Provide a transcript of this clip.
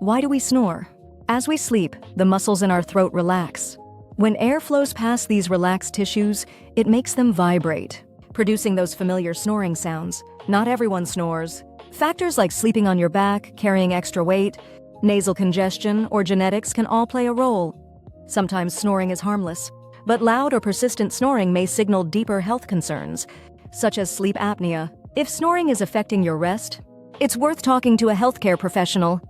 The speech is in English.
Why do we snore? As we sleep, the muscles in our throat relax. When air flows past these relaxed tissues, it makes them vibrate, producing those familiar snoring sounds. Not everyone snores. Factors like sleeping on your back, carrying extra weight, nasal congestion, or genetics can all play a role. Sometimes snoring is harmless, but loud or persistent snoring may signal deeper health concerns, such as sleep apnea. If snoring is affecting your rest, it's worth talking to a healthcare professional.